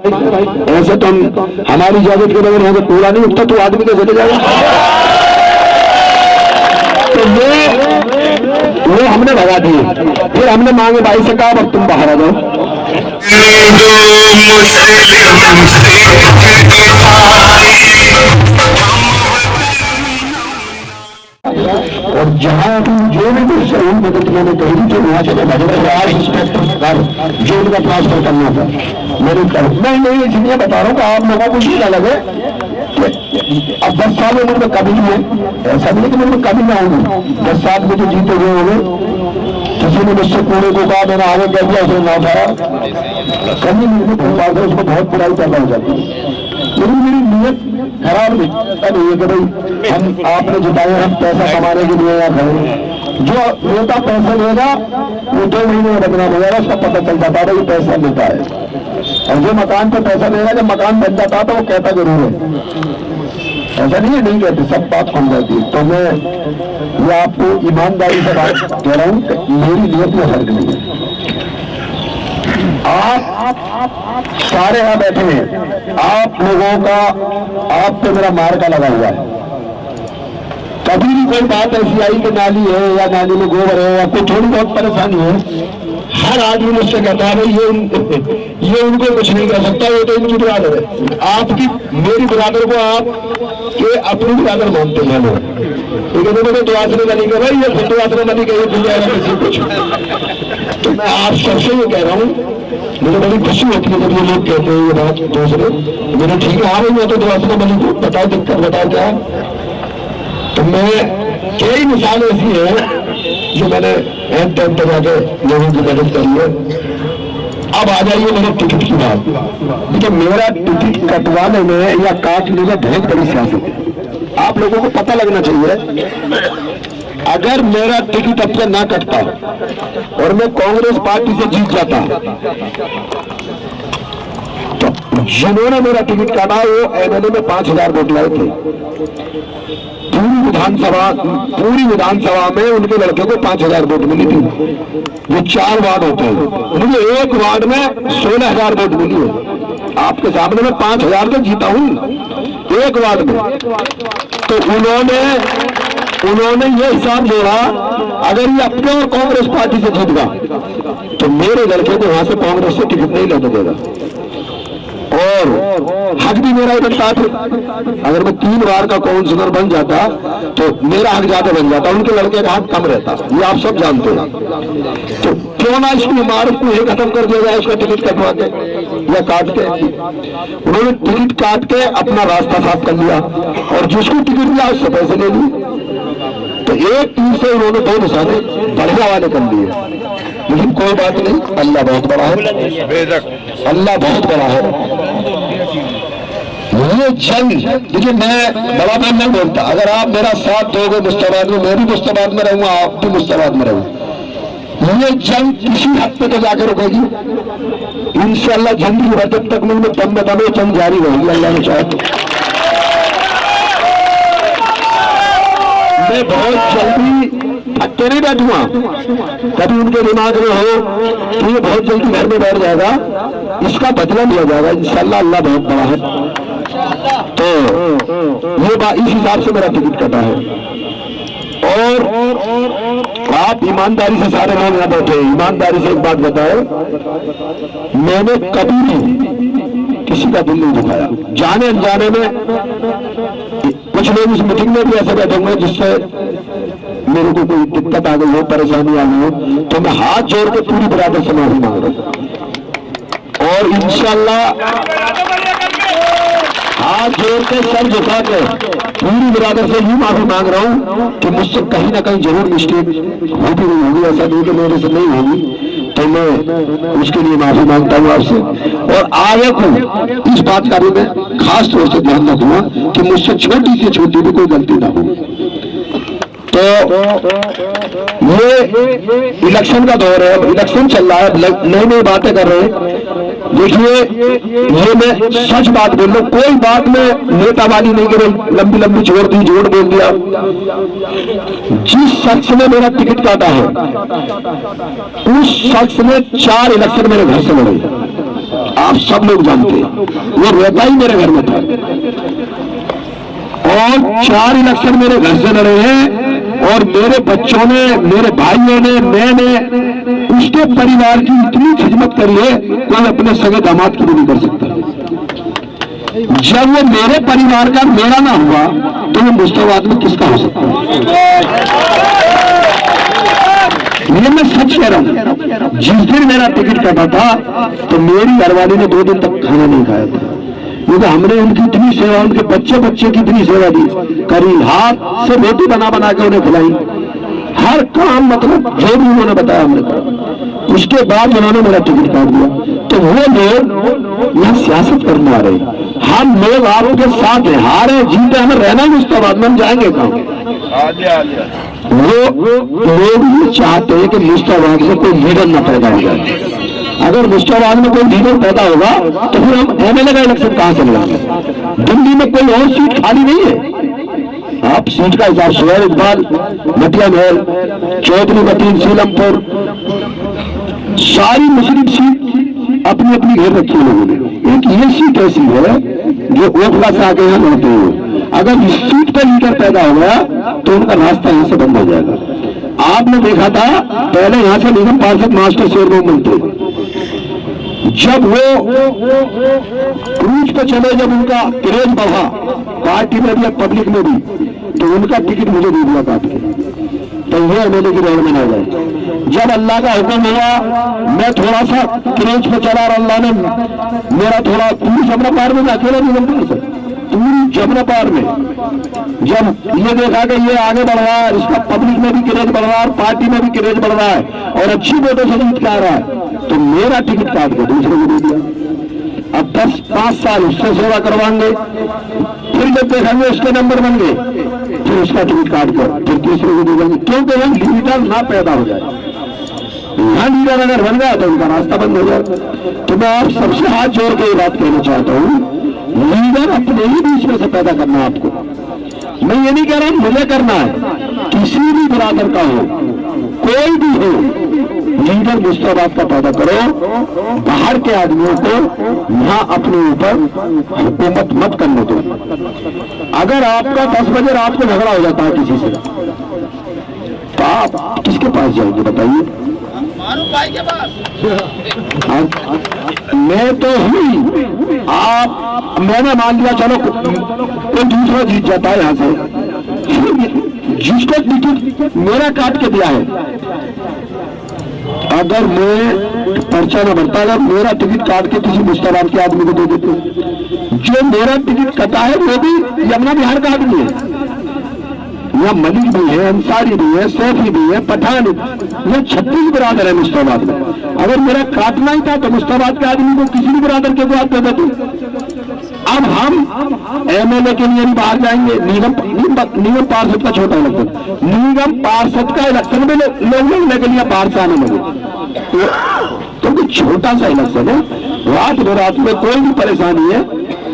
ऐसे तो हमारी इजाजत के बगैर यहाँ से पूरा नहीं उठता, तो आदमी कैसे चले जाएगा? तो वो हमने भगा दिए। फिर हमने मांगे भाई से, कहा अब तुम बाहर आ जाओ। और जहाँ जो भी कुछ सही मदद मैंने कही थी वहाँ से इंस्पेक्टर जो उनका ट्रांसफर करना था मेरे तरफ नहीं, इसलिए बता रहा हूँ कि आप लोगों को ये ना लगे अब 10 साल उम्र में कभी नहीं है, ऐसा नहीं कि मैं कभी ना होंगे। 10 साल में जो जीते हुए होंगे, किसी ने मुझसे कूड़े को कहा मैंने आगे कह दिया, उसने ना उठाया, कभी मुझे भोपाल से उसको बहुत बुराई पैदा हो जाती है। लेकिन मेरी नीयत खराब नहीं है कि भाई हम आपने जिताए, हम पैसा कमाने के लिए यहाँ खड़े। जो नेता पैसा लेगा वो 2 महीने में बदनाम हो जाएगा, उसका पता चल जाता है ये पैसा लेता है। और जो मकान पे पैसा लेगा, जब मकान बन जाता है तो वो कहता जरूर है, ऐसा नहीं है नहीं कहते, सब बात खुल जाती है। तो मैं ये आपको ईमानदारी से बात कह रहा हूँ, मेरी नीयत में फर्क नहीं है। आप सारे यहाँ बैठे हैं, आप लोगों का आप पे मेरा मार्का लगा हुआ है। कभी भी कोई बात ऐसी आई कि नाली है या नाली में गोबर है या कोई थोड़ी बहुत परेशानी है, हर आदमी मुझसे कहता है भाई ये उनको कुछ नहीं कर सकता, ये तो इनकी बिरादर है। आपकी मेरी बिरादर को आप ये अपनी बिरादर मानते हैं लोग, लेकिन दुआसरे बनी के भाई ये दुआसरे बनी के दुनिया में किसी कुछ। तो मैं आप सबसे ये कह रहा हूँ, मुझे बड़ी खुशी होती है जब ये लोग कहते हैं ये बात दूसरे, मुझे ठीक है, हाँ भाई मैं तो दुआसरे बनी को बताओ दिक्कत बताओ क्या। तो मैं कई मिसाल ऐसी है जो मैंने एंड टाइम तक आके लोगों की मदद करी है। अब आ जाइए मेरे टिकट की बात। देखिए मेरा टिकट कटवाने में या काटने में बहुत बड़ी सियासत है, आप लोगों को पता लगना चाहिए। अगर मेरा टिकट अब से ना कटता और मैं कांग्रेस पार्टी से जीत जाता, तो जिन्होंने मेरा टिकट काटा वो एमएलए में 5000 वोट लाए थे। पूरी विधानसभा में उनके लड़के को 5000 वोट मिली थी। वो 4 वार्ड होते हैं, मुझे एक वार्ड में 16000 वोट मिली है। आपके सामने मैं 5000 तो जीता हूं एक वार्ड में। तो उन्होंने ये हिसाब जोड़ा, अगर ये अपने और कांग्रेस पार्टी से जीत गया तो मेरे लड़के को वहां से कांग्रेस से टिकट नहीं लेने देगा। और हक भी मेरा बनता था, अगर मैं 3 बार का काउंसिलर बन जाता तो मेरा हक ज्यादा बन जाता, उनके लड़के का हक कम रहता, ये आप सब जानते हैं। तो क्यों ना इसकी इमारत को ही खत्म कर दिया जाए, उसका टिकट कटवा के या काट के। उन्होंने टिकट काट के अपना रास्ता साफ कर लिया और जिसको टिकट दिया उससे पैसे ले लिए। तो एक तीर से उन्होंने 2 निशाने बढ़िया वाले कर लिए। लेकिन कोई बात नहीं, अल्लाह बहुत बड़ा है, अल्लाह बहुत बड़ा है। ये जंग देखिए, मैं बड़ा मैं नहीं बोलता, अगर आप मेरा साथ दोगे मुस्तबाद में, मैं भी मुस्तबाद में रहूंगा, आप भी मुस्तबाद में रहूंगा। ये जंग किसी हद पे तो जाकर रुकेगी इंशाअल्लाह। जिंदगी भर जब तक मुझ में दम में जंग जारी रहेगी, अल्लाह ने चाहे। मैं बहुत जल्दी थकते नहीं बैठूंगा, कभी उनके दिमाग में हो कि ये बहुत जल्दी घर में बैठ जाएगा, इसका बदला लिया जाएगा इंशाअल्लाह। अल्लाह बहुत बड़ा है। तो ये बात इस हिसाब से मेरा टिकट कटा है। और आप ईमानदारी से सारे लोग यहाँ बैठे, ईमानदारी से एक बात बताओ, मैंने कभी भी किसी का दिल नहीं दुखाया। जाने अनजाने में कुछ लोग इस मीटिंग में भी ऐसे बैठे होंगे जिससे मेरे को कोई दिक्कत आ गई हो, परेशानी आ गई हो, तो मैं हाथ जोड़ के पूरी बिरादर से माफी मांग रहा हूं। और इंशाअल्लाह हाथ जोड़ के सर झुका के पूरी बिरादर से ही माफी मांग रहा हूं कि मुझसे कहीं ना कहीं जरूर मिस्टेक होती नहीं होगी, ऐसा नहीं कि मेरे से नहीं होगी, तो मैं उसके लिए माफी मांगता हूँ आपसे। और आगे को इस बात का भी मैं खास तौर से ध्यान रखूंगा कि मुझसे छोटी से छोटी भी कोई गलती ना हो। तो ये इलेक्शन का दौर है, इलेक्शन चल रहा है, नई नई बातें कर रहे हैं। देखिए ये मैं सच बात बोल रहा हूं, कोई बात में नेतावादी नहीं करी, लंबी लंबी छोड़ दी, जोड़ बोल दिया। जिस शख्स ने मेरा टिकट काटा है उस शख्स ने 4 इलेक्शन मेरे घर से लड़े, आप सब लोग जानते हैं, वो रहता ही मेरे घर में था और 4 इलेक्शन मेरे घर से लड़े हैं और मेरे बच्चों ने, मेरे भाइयों ने, मैंने उसके परिवार की इतनी खिदमत करी है, कोई अपने सगे दामाद की भी नहीं कर सकता। जब वो मेरे परिवार का मेरा ना हुआ तो वो मुस्तफाबाद में किसका हो सकता है? ये मैं सच कह रहा हूं। जिस दिन मेरा टिकट कटा था तो मेरी घरवाली ने 2 दिन तक खाना नहीं खाया था, क्योंकि हमने उनकी इतनी सेवा, उनके बच्चे बच्चे की इतनी सेवा दी करी, हाथ से रोटी बना बना के उन्हें खिलाई, हर काम मतलब जो भी उन्होंने बताया हमने करा। उसके बाद उन्होंने मेरा टिकट काट दिया। तो वो लोग यहाँ सियासत करने आ रहे, हम लोग आपके साथ हैं, हारे जीते हमें रहना ही मुस्तफाबाद में, हम जाएंगे कहाँ? वो लोग ये चाहते हैं कि मुस्तफाबाद से कोई लीडर न पैदा हो जाए। अगर मुस्तफाबाद में कोई लीडर पैदा होगा तो फिर हम एमएलए का इलेक्शन कहां से लड़ेंगे? दिल्ली में कोई और सीट खाली नहीं है। आप सीट का हिसाब सुहेल इकबाल, मटिया महल, चौधरी मतीन, सीलमपुर, सारी मुस्लिम सीट अपनी अपनी घेर रखी है लोगों ने। एक ये सीट ऐसी है जो ओखला से आके यहाँ लड़ते हैं। अगर इस सीट पर लीडर पैदा हो गया तो उनका रास्ता यहाँ से बंद हो जाएगा। आपने देखा था पहले यहाँ से निगम पार्षद मास्टर चेयरमैन थे, जब वो क्रूज पे चले, जब उनका क्रेज बढ़ा पार्टी में भी पब्लिक में भी, तो उनका टिकट मुझे दे दिया काट के, तो ये एमएलए की रेल में ना जाए। जब अल्लाह का हुक्म हुआ, मैं थोड़ा सा क्रेज पे चला और अल्लाह ने मेरा थोड़ा पूरी जमुना पार में अकेला निगम पार्षद, पूरी जमुना पार में जब ये देखा कि ये आगे बढ़ रहा है, इसका पब्लिक में भी क्रेज बढ़ रहा है, पार्टी में भी क्रेज बढ़ रहा है और अच्छी वोटों से जीत के आ रहा है, तो मेरा टिकट काट के दूसरे को दे दिया। अब 10-5 साल उससे सेवा करवाएंगे, फिर जब देखेंगे उसके नंबर बन गए, फिर उसका टिकट काट कर फिर तीसरे को दे देंगे, क्योंकि वह लीडर ना पैदा हो जाए। यहाँ लीडर अगर बन गया तो उनका रास्ता बंद हो जाएगा। तो मैं आप सबसे हाथ जोड़ के ये बात कहना चाहता हूँ, लीडर अपने ही बीच में से पैदा करना है आपको। मैं ये नहीं कह रहा मुझे करना है, किसी भी बिरादर का हो, कोई भी हो, लीडर मुस्तफाबाद का पैदा करो। बाहर के आदमियों को यहाँ अपने ऊपर हुकूमत मत करने दो। अगर आपका 10 बजे रात को झगड़ा हो जाता है किसी से, तो आप किसके पास जाएंगे बताइए? मैं तो हुई, आप, मैंने मान लिया चलो कोई दूसरा जीत जाता है यहाँ से, जिसको टिकट मेरा काट के दिया है, अगर मैं पर्चा न भरता, अगर मेरा टिकट काट के किसी मुस्तफाबाद के आदमी को दे देते, जो मेरा टिकट कटा है वो भी यमुना बिहार का आदमी है, यहाँ मलिक भी है, अंसारी भी है, सैफी भी है, पठान, ये 36 बिरादर है मुस्तफाबाद में। अगर मेरा काटना ही था तो मुस्तफाबाद के आदमी को किसी भी बिरादर के को दे देते। अब हम एमएलए के लिए भी बाहर जाएंगे, निगम पार्षद का छोटा इलेक्शन, निगम पार्षद का इलेक्शन में लोग लड़ने के लिए बाहर से आने लगे, तो छोटा सा इलेक्शन है, रात में कोई भी परेशानी है,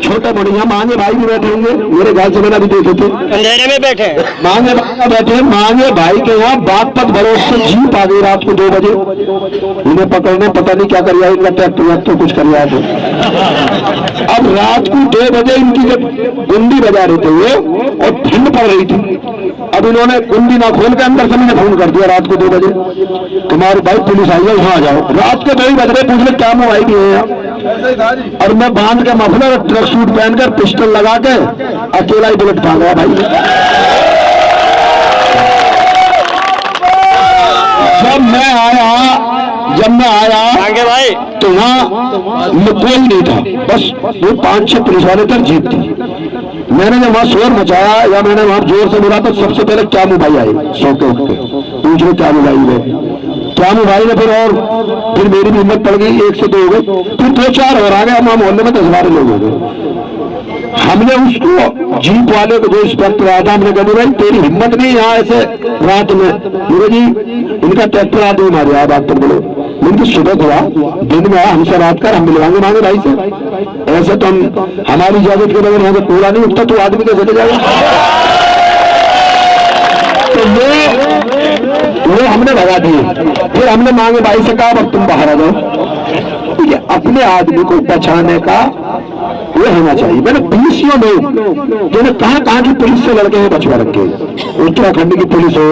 छोटे बड़े, यहाँ मांगे भाई भी बैठे होंगे, मेरे घर से मैंने भी देखे थे, अंधेरे में बैठे मांगे भाई बैठे, मांगे भाई के यहाँ बागपत भरोस से जीप आ गई रात को 2 बजे, उन्हें पकड़ने पता नहीं क्या कर इनका ट्रैक्टर तो कुछ कर अब रात को 2 बजे इनकी जब गुंडी बजा रहे थे वो और ठंड पड़ रही थी, अब इन्होंने गुंडी ना खोल के अंदर से मुझे फोन कर दिया रात को 2 बजे, तुम्हारे भाई पुलिस आई है, यहाँ आ जाओ। रात के 2 बज रहे, पूछ ले क्या मोबाइल भी है यहाँ, और मैं बांध के मफलर ट्रक सूट पहनकर पिस्टल लगा के अकेला ही बुलेट भागा भाई। जब मैं आया आगे भाई तो वहाँ कोई नहीं था, बस वो 5-6 पुलिस वाले तक जीप थी। मैंने जब वहाँ शोर मचाया या मैंने वहाँ जोर से बोला तो सबसे पहले क्या भाई आए, सो के उठ के पूछ लो क्या भाई है, क्या भाई ने फिर मेरी भी हिम्मत पड़ गई, 1 से 2 हो गए, फिर 2-4 और आ गए, हम मोहल्ले में 10-12 लोग हो गए। हमने उसको जीप वाले को जो इंस्पेक्टर आया था, हमने कहा भाई तेरी हिम्मत नहीं यहाँ ऐसे रात में, मेरे जी इनका ट्रैक्टर आदमी मारे आप बात पर बोलो, उनकी सुबह हुआ दिन में आया, हमसे बात कर, हम मिलवाएंगे मांगे भाई से, ऐसे तो हमारी इजाजत के बगैर यहाँ से पूरा नहीं उठता, तो आदमी कैसे जाएगा? तो वो हमने भगा दिए। फिर हमने मांगे भाई से कहा अब तुम बाहर आ जाओ, पार्टी के अपने आदमी को बचाने का वो होना चाहिए। मैंने पुलिसियों लोग जिन्हें कहां की पुलिस से लड़के हैं बचवा रखे, उत्तराखंड की पुलिस हो,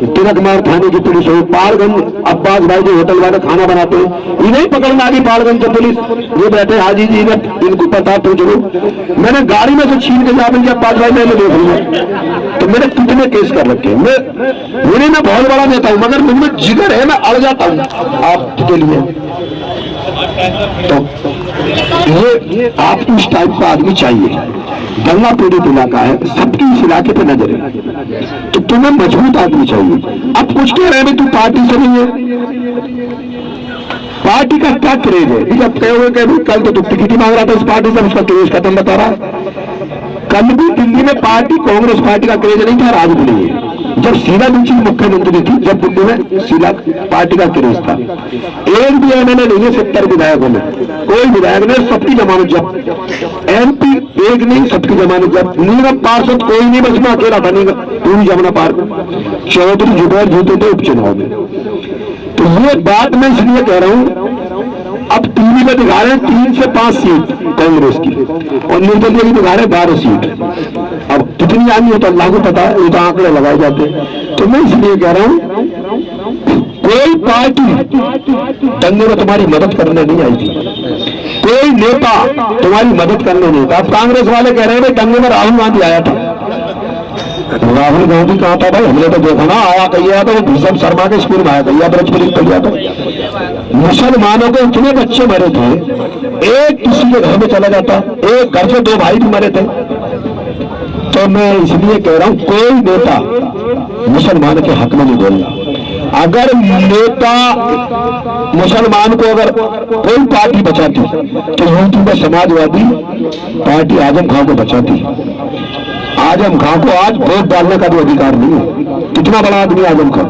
तिलकमार थाने की पुलिस हो, पालगंज अब्बास भाई जो होटल वाले खाना बनाते हैं इन्हें पकड़ना आ गई पालगंज की पुलिस। ये बैठे हाजी जी ने इनको पता तो जरूर, मैंने गाड़ी में से छीन के जा रही अब्बास भाई मैंने देख लिया। तो मैंने कितने केस कर रखे हैं। मैं बहुत बड़ा नेता हूं मगर मुझमें जिगर है, मैं अड़ जाता हूं आपके लिए। तो ये आपको इस टाइप का आदमी चाहिए। दंगा पीड़ित इलाका है, सबकी इस इलाके पे नजर है, तो तुम्हें मजबूत आदमी चाहिए। अब कुछ कह रहे हैं तू पार्टी से नहीं है, पार्टी का क्या क्रेज है? जब कहे हुए कि कल तो तू टिकट ही मांग रहा था इस पार्टी से, उसका क्रेज खत्म बता रहा। कल भी दिल्ली में पार्टी कांग्रेस पार्टी का क्रेज नहीं था, आज भी नहीं है। जब शीला दीक्षित मुख्यमंत्री थी जब दिल्ली में शीला पार्टी का क्रेज था। एक भी एमएलए नहीं है 70 विधायकों में, कोई विधायक नहीं, सबकी जमानत जब्त। एमपी एक नहीं, सबकी जमानत जब्त। निगम पार्षद कोई नहीं, बस मैं अकेला बनेगा पूरी जमुना पार्क। चौधरी जुबैर जीते थे उपचुनाव में। तो ये बात मैं इसलिए कह रहा हूं, अब टीवी में दिखा रहे हैं 3 से 5 सीट कांग्रेस की और निर्दलीय की दिखा रहे 12 सीट। अब कितनी आनी है तो अल्लाह को पता है, ये तो आंकड़े लगाए जाते हैं। तो मैं इसलिए कह रहा हूं कोई पार्टी दंगे में तुम्हारी मदद करने नहीं आई थी, कोई नेता तुम्हारी मदद करने नहीं था। अब कांग्रेस वाले कह रहे हैं दंगे में राहुल गांधी आया था। राहुल गांधी कहाँ था भाई? हमने तो देखा ना, आया कहिया तो भीषम शर्मा के स्कूल में आया कहिया, ब्रजपुरी कहिया तो मुसलमानों के इतने बच्चे मरे थे, एक किसी के घर में चला जाता, एक घर से 2 भाई भी मरे थे। तो मैं इसलिए कह रहा हूं कोई नेता मुसलमान के हक में नहीं बोलना। अगर नेता मुसलमान को अगर कोई पार्टी बचाती तो यूपी में समाजवादी पार्टी आजम खां को बचाती। आजम खां को आज वोट डालने का भी अधिकार नहीं है। कितना बड़ा आदमी आजम खां।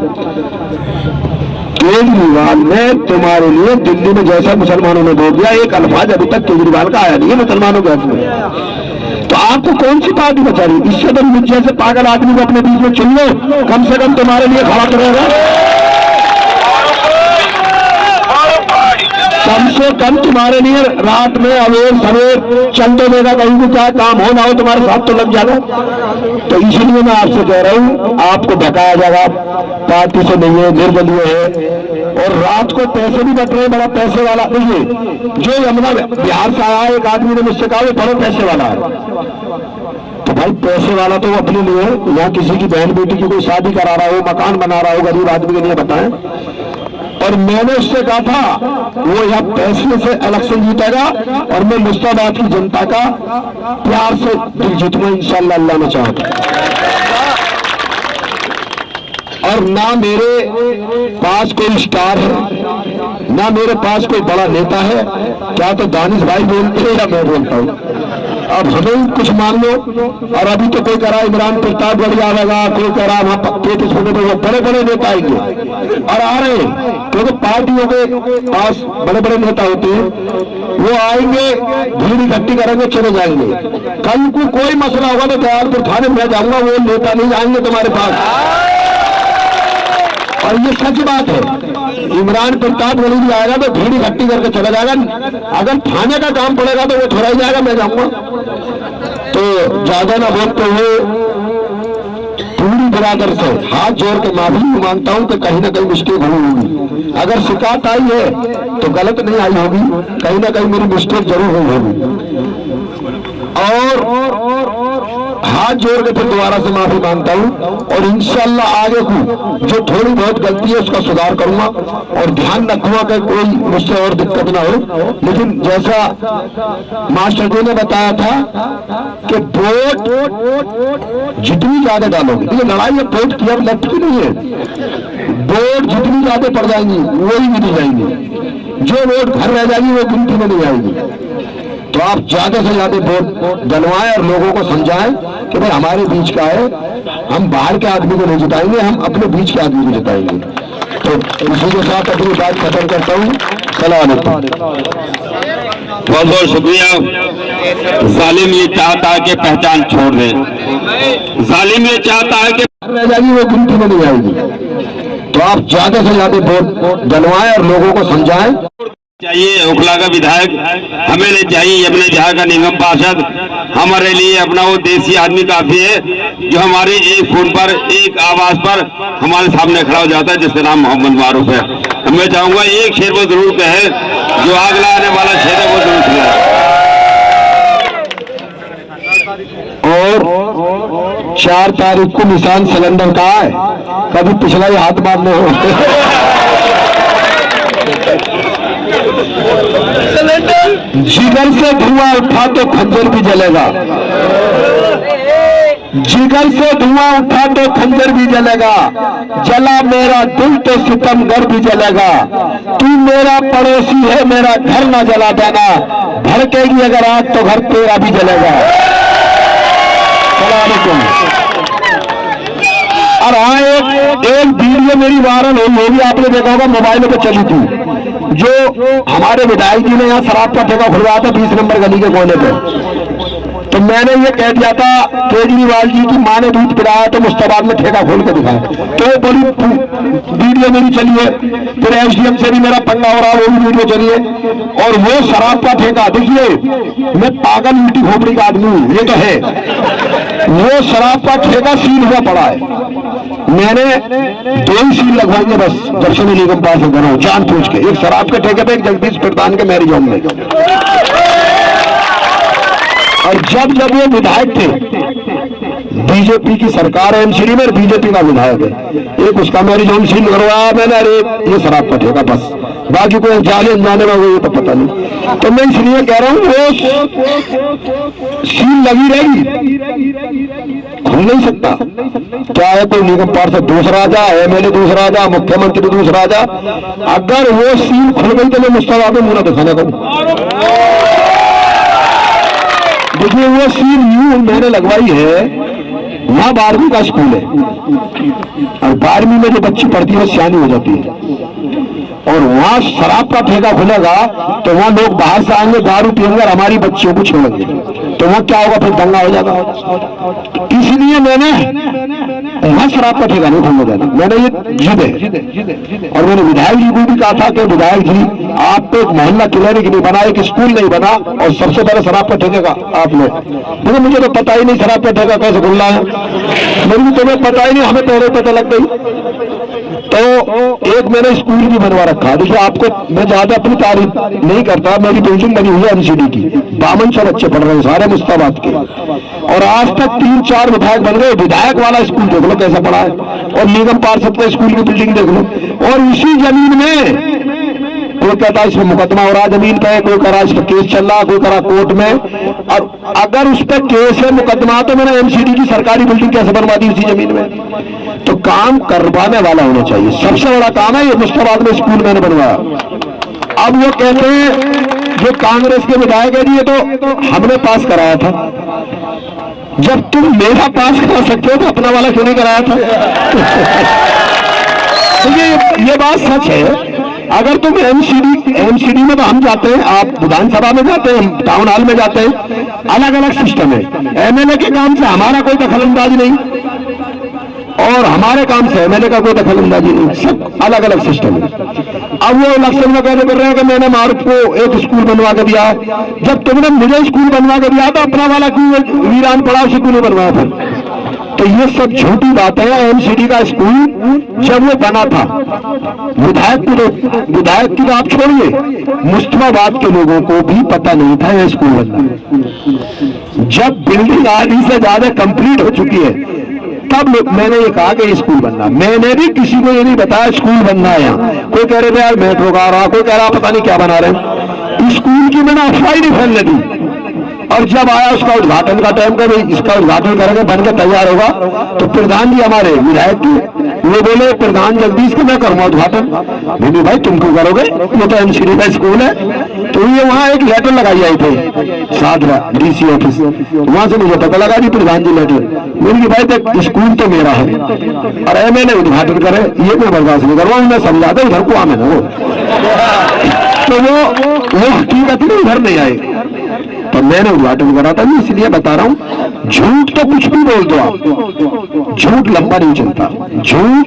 केजरीवाल ने तुम्हारे लिए दिल्ली में जैसा मुसलमानों ने वोट दिया, एक अल्फाज अभी तक केजरीवाल का आया नहीं है मुसलमानों के हक में। तो आपको कौन सी पार्टी बचा रही? इससे तो मुझ जैसे पागल आदमी को अपने बीच में चुन लो, कम से कम तुम्हारे लिए खड़ा करेगा। कम से कम तुम्हारे लिए रात में अवेर सवेर चलते देगा, कहीं भी क्या काम हो ना हो तुम्हारे साथ तो लग जाएगा। तो इसलिए मैं आपसे कह रहा हूं आपको भगाया जाएगा, पार्टी से नहीं है, निर्दलीय है। और रात को पैसे भी बट रहे, बड़ा पैसे वाला नहीं है। जो यमुना बिहार से आया एक आदमी ने मुझसे कहा वो बड़ा पैसे वाला है। तो भाई पैसे वाला तो वो अपने लिए, यहाँ किसी की बहन बेटी की कोई शादी करा रहा हो, मकान बना रहा हो, गरीब आदमी के लिए बताएं। और मैंने उससे कहा था वो यहाँ पैसे से इलेक्शन जीतेगा और मैं मुस्ताबाद की जनता का प्यार से दिल जीतूंगा इंशाअल्लाह, अल्लाह ने चाहा। और ना मेरे पास कोई स्टार है, ना मेरे पास कोई बड़ा नेता है। क्या तो दानिश भाई बोलते हैं या मैं बोलता हूँ? अब हमें कुछ मान लो। और अभी तो कोई कह रहा इमरान प्रताप गढ़ आवेगा, कोई कह रहा वहां 33 बड़े बड़े नेता आएंगे और आ रहे हैं, क्योंकि पार्टियों के पास बड़े बड़े नेता होते हैं, वो आएंगे, भीड़ इकट्ठी करेंगे, चले जाएंगे। कल को कोई मसला होगा तो दयालपुर थाने में जाऊंगा, वो नेता नहीं आएंगे तुम्हारे पास। और ये सच बात है, इमरान प्रताप गढ़ भी आएगा तो भीड़ इकट्ठी करके चला जाएगा। अगर थाने का काम पड़ेगा तो वो थोड़ा ही जाएगा, मैं जाऊंगा। तो ज्यादा ना बोलते हुए पूरी बिरादर से हाथ जोड़ के माफी मांगता हूं कि कहीं ना कहीं मिस्टेक हुई होगी। अगर शिकायत आई है तो गलत नहीं आई होगी, कहीं ना कहीं मेरी मिस्टेक जरूर हुई होगी। और हाथ जोड़ के फिर दोबारा से माफी मांगता हूं और इंशाअल्लाह आगे को जो थोड़ी बहुत गलती है उसका सुधार करूंगा और ध्यान रखूंगा कि कोई मुझसे और दिक्कत ना हो। लेकिन जैसा मास्टर जी ने बताया था कि वोट जितनी ज्यादा डालोगे, ये लड़ाई अब वोट की, अब लेफ्ट की नहीं है, वोट जितनी ज्यादा पड़ जाएंगी वही गिनी जाएंगी, जो वोट घर रह जाएगी वो गिनती में नहीं आएगी। तो आप ज्यादा से ज्यादा वोट डलवाएं और लोगों को समझाएं कि भाई हमारे बीच का है, हम बाहर के आदमी को नहीं जिताएंगे, हम अपने बीच के आदमी को जिताएंगे। तो इसी के साथ अपनी बात खत्म करता हूँ। सलाम अलैकुम। बहुत बहुत शुक्रिया। जालिम ये चाहता है कि पहचान छोड़ दे, जालिम ये चाहता है कि रह जाएगी वो गिनती में नहीं आएगी। तो आप ज्यादा से ज्यादा वोट डलवाएं और लोगों को समझाएं। चाहिए ओखला का विधायक, हमें नहीं चाहिए अपने बिहार का निगम पार्षद। हमारे लिए अपना वो देसी आदमी काफी है जो हमारे एक फोन पर, एक आवाज पर हमारे सामने खड़ा हो जाता है, जिसका नाम मोहम्मद मारूफ है। मैं चाहूंगा एक शेर वो जरूर कहे, जो अगला आने वाला शेर है वो जरूर सुनाए। और 4 तारीख को निशान सिलेंडर का है, कभी पिछला ही हाथ मारने हो। जिगर से धुआं उठा तो खंजर भी जलेगा, जिगर से धुआं उठा तो खंजर भी जलेगा, जला मेरा दिल तो सितमगर भी जलेगा। तू मेरा पड़ोसी है, मेरा घर ना जला देना, भड़केगी अगर आग तो घर तेरा भी जलेगा। सलाम अलैकुम। और हाँ, एक वीडियो मेरी वायरल हुई, वो भी आपने देखा होगा, मोबाइल पे चली थी, जो हमारे विधायक जी ने यहाँ शराब का ठेका खुलवाया था 20 नंबर गली के कोने पे। तो मैंने ये कह दिया था केजरीवाल जी की माँ ने दूध पिलाया तो मुश्ताबाद में ठेका खोल के दिखाया, तो बड़ी वीडियो मेरी चली है। फिर एसडीएम से भी मेरा पंगा हो रहा है, वो भी वीडियो चली है। और वो शराब का ठेका, देखिए मैं पागल उल्टी खोपड़ी का आदमी हूँ, ये तो है, वो शराब का ठेका सील हुआ पड़ा है। मैंने 2 ही सील लगवाएंगे बस, दर्शनी निगम पास से बनाओ जान पूछ के, एक शराब के ठेके पे, एक जगदीश प्रधान के मैरिज होम में। और जब ये विधायक थे, बीजेपी की सरकार है एमसीडी में, बीजेपी का विधायक है, एक उसका मैरिज होम सील करवाया मैंने, अरे ये शराब का ठेका बस, बाकी कोई जाने अनजाने में वो तो पता नहीं। तो मैं इसलिए कह रहा हूँ वो सील लगी रहेगी, खुल नहीं सकता। क्या है, कोई निगम पार्षद दूसरा आ जा, एमएलए दूसरा आ जा, मुख्यमंत्री दूसरा आ जा, अगर वो सील खुल गई तो मैं मुश्ताबाद में मुंह दिखाने को। देखिए वो सील यूं मैंने लगवाई है, वहां 12वीं का स्कूल है, और 12वीं में जो बच्ची पढ़ती है सियानी हो जाती है, और वहां शराब का ठेका खुलेगा तो वहां लोग बाहर से आएंगे, दारू पिएंगे और हमारी बच्चियों को छोड़ेंगे, तो वहां क्या होगा, फिर दंगा हो जाएगा। इसलिए मैंने वहां शराब का ठेका नहीं खुलने देना, मैंने ये जिद है। और मैंने विधायक जी को भी कहा था कि विधायक जी आप तो एक मोहल्ला क्लिनिक नहीं बना, एक स्कूल नहीं बना, और सबसे पहले शराब का ठेके का आपने, लेकिन मुझे तो पता ही नहीं शराब का ठेका कैसे खुल रहा है, मेरी तुम्हें पता ही नहीं, हमें पहले पता लग गई। तो एक मैंने स्कूल भी बनवा रखा। देखिए आपको मैं ज्यादा अपनी तारीफ नहीं करता, मेरी बिल्डिंग बनी हुई है एमसीडी की, 5200 बच्चे पढ़ रहे हैं सारे मुस्ताबाद के, और आज तक 3-4 विधायक बन गए। विधायक वाला स्कूल देख लो कैसा पड़ा है, और निगम पार्षद का स्कूल की बिल्डिंग देख लो, और इसी जमीन में कोई कहता है इसमें मुकदमा हो रहा जमीन पे, कोई कह रहा इस पर केस चल रहा, कोई कह रहा कोर्ट में, और अगर उस पर केस है, मुकदमा, तो मैंने एमसीडी की सरकारी बिल्डिंग कैसे बनवा दी उसी जमीन में। तो काम करवाने वाला होना चाहिए, सबसे बड़ा काम है ये। मुश्ताबाद में स्कूल मैंने बनवाया। अब वो कहते हैं जो कांग्रेस के विधायक है जी, ये तो हमने पास कराया था। जब तुम मेरा पास करा सकते हो तो अपना वाला क्यों नहीं कराया था? तो ये बात सच है। अगर तुम एमसीडी में तो हम जाते हैं, आप विधानसभा में जाते हैं, टाउन हॉल में जाते हैं, अलग अलग सिस्टम है। एमएलए के काम से हमारा कोई दखलंदाजी नहीं, और हमारे काम से एमएलए का कोई दखलंदाजी नहीं, सब अलग अलग सिस्टम है। अब वो इलेक्शन में कहते कर रहे हैं कि मैंने मारूफ को एक स्कूल बनवा के दिया, जब तुमने मुझे स्कूल बनवा के दिया तो अपना वाला क्यों वीरान पड़ा उसे क्यों नहीं बनवाया था? तो ये सब झूठी बात है। एमसीडी का स्कूल जब वो बना था, विधायक की बात छोड़िए, मुस्ताबाद के लोगों को भी पता नहीं था ये स्कूल बनना। जब बिल्डिंग आधी से ज्यादा कंप्लीट हो चुकी है, तब मैंने ये कहा कि स्कूल बनना। मैंने भी किसी को ये नहीं बताया स्कूल बनना है यहाँ। कोई कह रहे थे यार मेट्रो का रहा, कोई कह रहा पता नहीं क्या बना रहे। स्कूल की मैंने अफवाह नहीं फैलने दी, और जब आया उसका उद्घाटन का टाइम का, इसका उद्घाटन करेंगे, बनकर तैयार होगा, तो प्रधान जी हमारे विधायक की वो बोले प्रधान जगदीश को मैं करूंगा उद्घाटन। नहीं भाई तुम क्यों करोगे, वो तो एमसीडी का स्कूल है। तो ये वहाँ एक लेटर लगाई आई थी सादरा डीसी ऑफिस, वहां से मुझे पता लगा जी प्रधान जी लेटर। मेरी भाई तक स्कूल तो मेरा है और एमएलए उद्घाटन करे, ये मैं बर्दाश्त नहीं कर रहा हूँ। मैं समझा दे इधर को आमे ना वो, तो वो हकीकत में इधर नहीं आए, तो मैंने उद्घाटन करा था। इसलिए बता रहा हूं, झूठ तो कुछ भी बोल दो आप, झूठ लंबा नहीं चलता। झूठ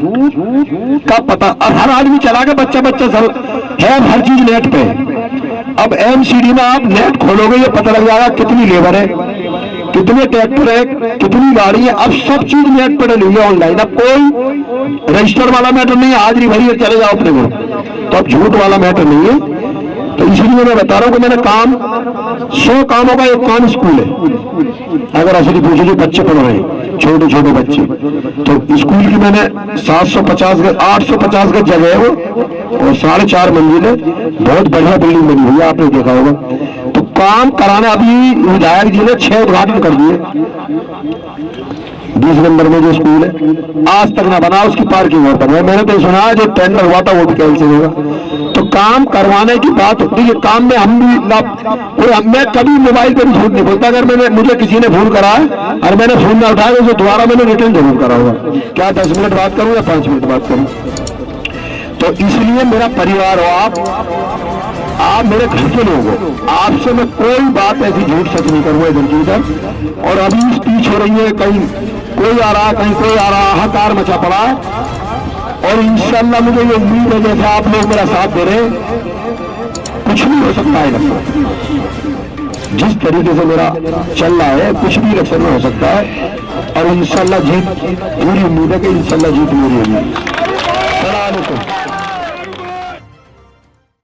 का पता और हर आदमी चला के बच्चा सब है, हर चीज नेट पे। अब एमसीडी में आप नेट खोलोगे ये पता लग जाएगा कितनी लेबर है, कितने ट्रैक्टर है, कितनी गाड़ी है। अब सब चीज नेट पर डली है ऑनलाइन। अब कोई रजिस्टर वाला मैटर नहीं है, हाजिरी भरी है चले जाओ अपने को, तो अब झूठ वाला मैटर नहीं है। तो इसलिए मैं बता रहा हूं कि मैंने काम 100 कामों का एक काम स्कूल है। अगर असली पूछे जो बच्चे पढ़ रहे हैं, छोटे छोटे बच्चे, तो स्कूल की मैंने 750 गज 850 गज जगह है वो, और 4.5 मंजिल है, बहुत बढ़िया बिल्डिंग बनी हुई है, आपने देखा होगा। तो काम कराने अभी विधायक जी ने 6 उद्घाटन कर दिए। 20 नंबर में जो स्कूल है आज तक ना बना, उसकी पार्किंग और बना। मैंने तो सुना जो टेंडर हुआ था वो भी कैंसिल होगा। तो काम करवाने की बात होती है, काम में हम भी मैं कभी मोबाइल पर भी झूठ नहीं बोलता। अगर मुझे किसी ने फोन करा है और मैंने फोन ना उठाया तो दोबारा मैंने रिटर्न जरूर करा होगा। क्या 10 मिनट बात करूं या 5 मिनट बात करूं? तो इसलिए मेरा परिवार हो, आप मेरे घर के लोग हो, आपसे मैं कोई बात ऐसी झूठ सच नहीं करूंगा इधर की उधर। और अभी स्पीच हो रही है, कहीं कोई आ रहा, कहीं कोई आ रहा, हाहाकार मचा पड़ा है। और इंशाल्लाह मुझे ये उम्मीद है जैसे आप लोग मेरा साथ दे रहे हैं, कुछ भी हो सकता है इलेक्शन। जिस तरीके से मेरा चल रहा है कुछ भी इलेक्शन में हो सकता है। और इंशाल्लाह जीत, पूरी उम्मीद है कि इंशाल्लाह जीत मेरी होगी। अस्सलाम वालेकुम।